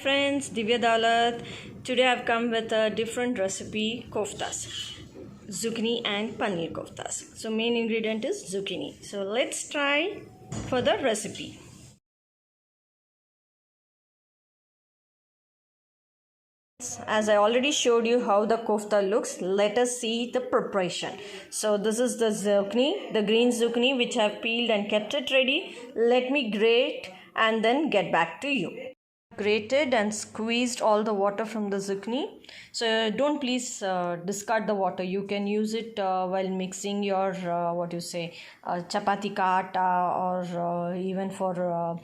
Friends, Divya Dalat. Today I've come with a different recipe, koftas, zucchini and paneer koftas. So main ingredient is zucchini. So let's try for the recipe. As I already showed you how the kofta looks, let us see the preparation. So this is the zucchini, the green zucchini which I've peeled and kept it ready. Let me grate and then get back to you. Grated and squeezed all the water from the zucchini. So don't please discard the water. You can use it while mixing your chapati ka or even for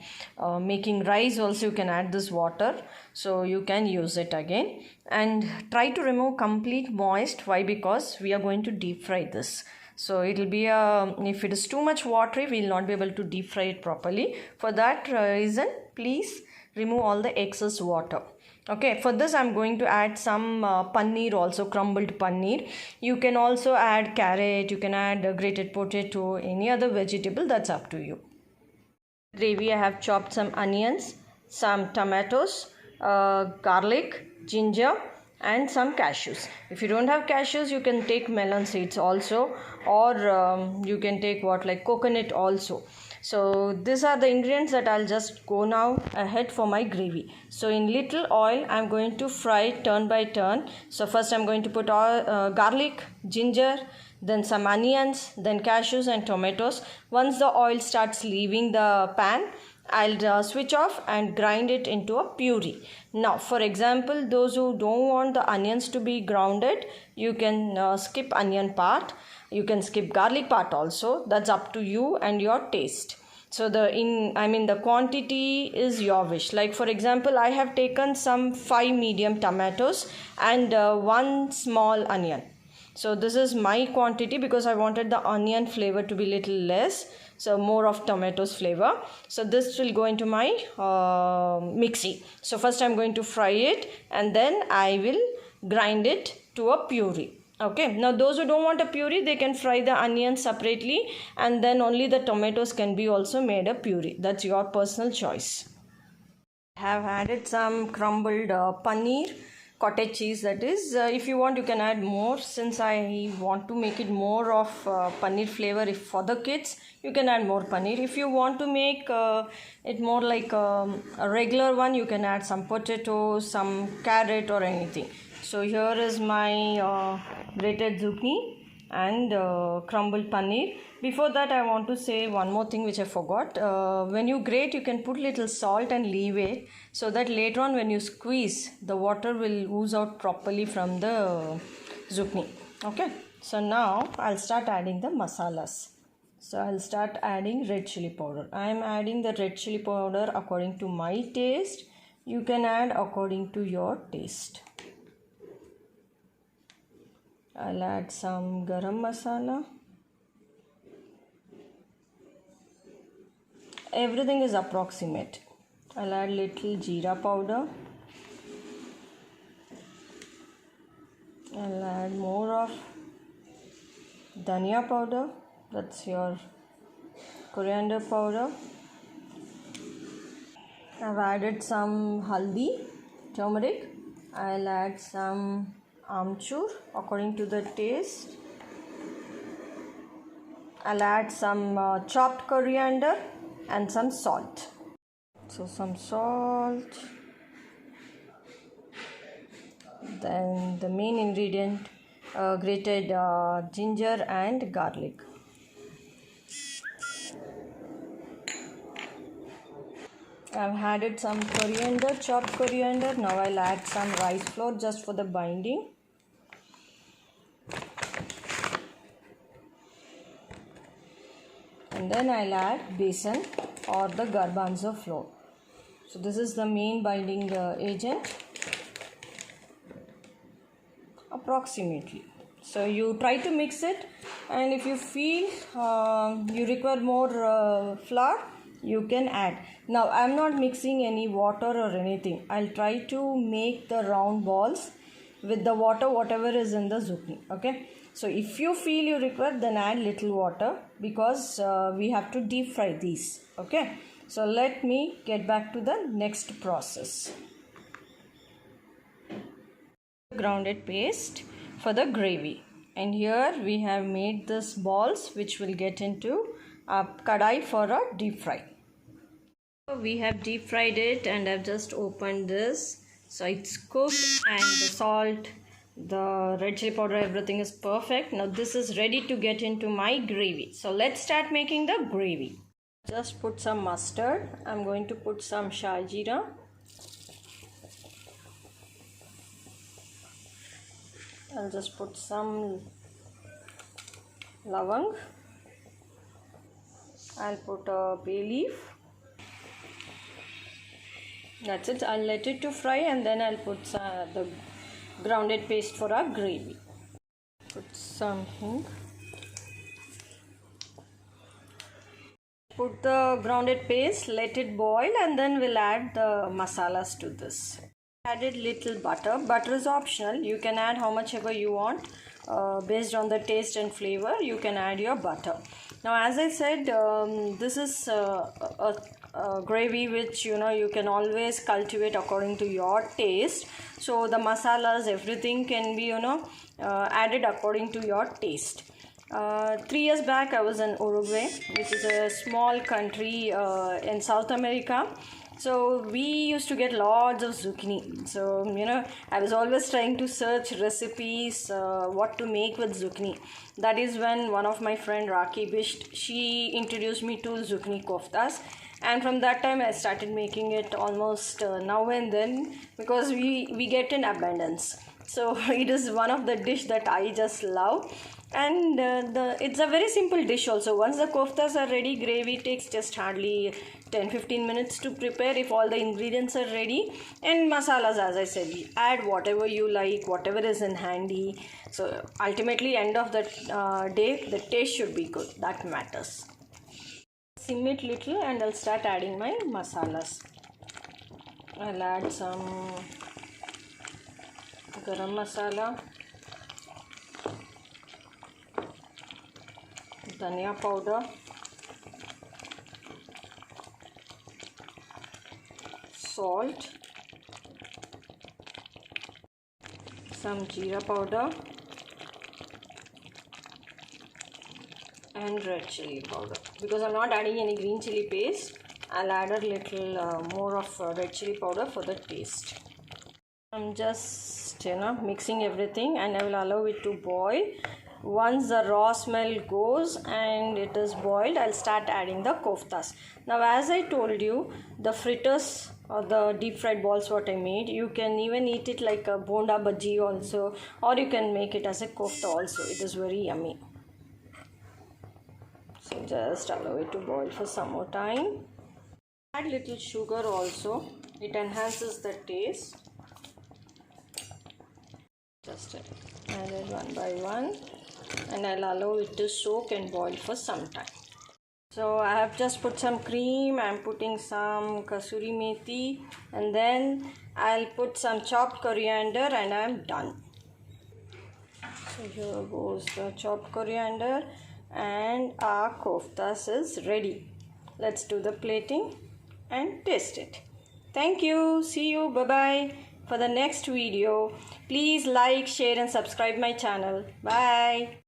making rice also you can add this water. So you can use it again and try to remove complete moist. Why? Because we are going to deep fry this. So it will be if it is too much watery, we will not be able to deep fry it properly. For that reason, please remove all the excess water. Okay, for this I'm going to add some paneer, also crumbled paneer. You can also add carrot, you can add grated potato, any other vegetable, that's up to you. Gravy, I have chopped some onions, some tomatoes, garlic, ginger and some cashews. If you don't have cashews, you can take melon seeds also, or you can take coconut also. So these are the ingredients that I'll just go now ahead for my gravy. So in little oil, I'm going to fry turn by turn. So first I'm going to put all garlic, ginger, then some onions, then cashews and tomatoes. Once the oil starts leaving the pan, I'll switch off and grind it into a puree. Now, for example, those who don't want the onions to be grounded, you can skip onion part. You can skip garlic part also. That's up to you and your taste. So the quantity is your wish. Like for example, I have taken some 5 medium tomatoes and 1 small onion. So this is my quantity because I wanted the onion flavor to be little less. So more of tomatoes flavor. So this will go into my mixie. So first I'm going to fry it and then I will grind it to a puree. Okay, now those who don't want a puree, they can fry the onions separately and then only the tomatoes can be also made a puree. That's your personal choice. I have added some crumbled paneer, cottage cheese, that is. If you want, you can add more. Since I want to make it more of paneer flavor, if for the kids, you can add more paneer. If you want to make it more like a regular one, you can add some potatoes, some carrot or anything. So here is my grated zucchini and crumbled paneer. Before that, I want to say one more thing which I forgot. When you grate, you can put little salt and leave it so that later on when you squeeze, the water will ooze out properly from the zucchini. Okay, so now I'll start adding the masalas. So I'll start adding red chili powder. I am adding the red chili powder according to my taste. You can add according to your taste. I'll add some garam masala. Everything is approximate. I'll add little jeera powder. I'll add more of dhania powder. That's your coriander powder. I've added some haldi, turmeric. I'll add some amchur according to the taste. I'll add some chopped coriander and some salt. So some salt. Then the main ingredient, grated ginger and garlic. I've added some coriander, chopped coriander. Now I'll add some rice flour just for the binding. And then I'll add besan or the garbanzo flour. So this is the main binding agent approximately. So you try to mix it, and if you feel you require more flour, you can add. Now I'm not mixing any water or anything. I'll try to make the round balls with the water whatever is in the zucchini. Okay, so if you feel you require, then add little water because we have to deep fry these. Okay, so let me get back to the next process. Grounded paste for the gravy, and here we have made this balls which will get into a kadai for a deep fry. So we have deep fried it, and I've just opened this, so it's cooked, and the salt, the red chili powder, everything is perfect. Now this is ready to get into my gravy, so let's start making the gravy. Just put some mustard. I'm going to put some shah jeera. I'll just put some lavang. I'll put a bay leaf. That's it. I'll let it to fry, and then I'll put the grounded paste for our gravy. Put some hing. Put the grounded paste, let it boil, and then we'll add the masalas to this. Added little butter. Butter is optional. You can add how much ever you want based on the taste and flavor. You can add your butter. Now, as I said, this is a gravy which you can always cultivate according to your taste. So the masalas, everything can be added according to your taste. 3 years back I was in Uruguay, which is a small country in South America. So we used to get lots of zucchini. So I was always trying to search recipes, what to make with zucchini. That is when one of my friend Raki Bisht, she introduced me to Zucchini Koftas, and from that time I started making it almost now and then, because we get in abundance. So it is one of the dish that I just love, and it's a very simple dish also. Once the koftas are ready, gravy takes just hardly 10-15 minutes to prepare if all the ingredients are ready. And masalas, as I said, add whatever you like, whatever is in handy. So ultimately, end of the day, the taste should be good. That matters. Sim it little, and I'll start adding my masalas. I'll add some garam masala, dhania powder, salt, some jeera powder, and red chili powder. Because I'm not adding any green chili paste, I'll add a little more of red chili powder for the taste. I'm just mixing everything, and I will allow it to boil. Once the raw smell goes and it is boiled, I'll start adding the koftas. Now, as I told you, the fritters or the deep fried balls what I made, you can even eat it like a bonda bhaji also, or you can make it as a kofta also. It is very yummy. So just allow it to boil for some more time. Add little sugar also. It enhances the taste. Just add it one by one, and I'll allow it to soak and boil for some time. So I have just put some cream. I'm putting some kasuri methi, and then I'll put some chopped coriander, and I'm done. So here goes the chopped coriander, and our koftas is ready. Let's do the plating and taste it. Thank you. See you. Bye-bye. For the next video, please like, share and subscribe my channel. Bye.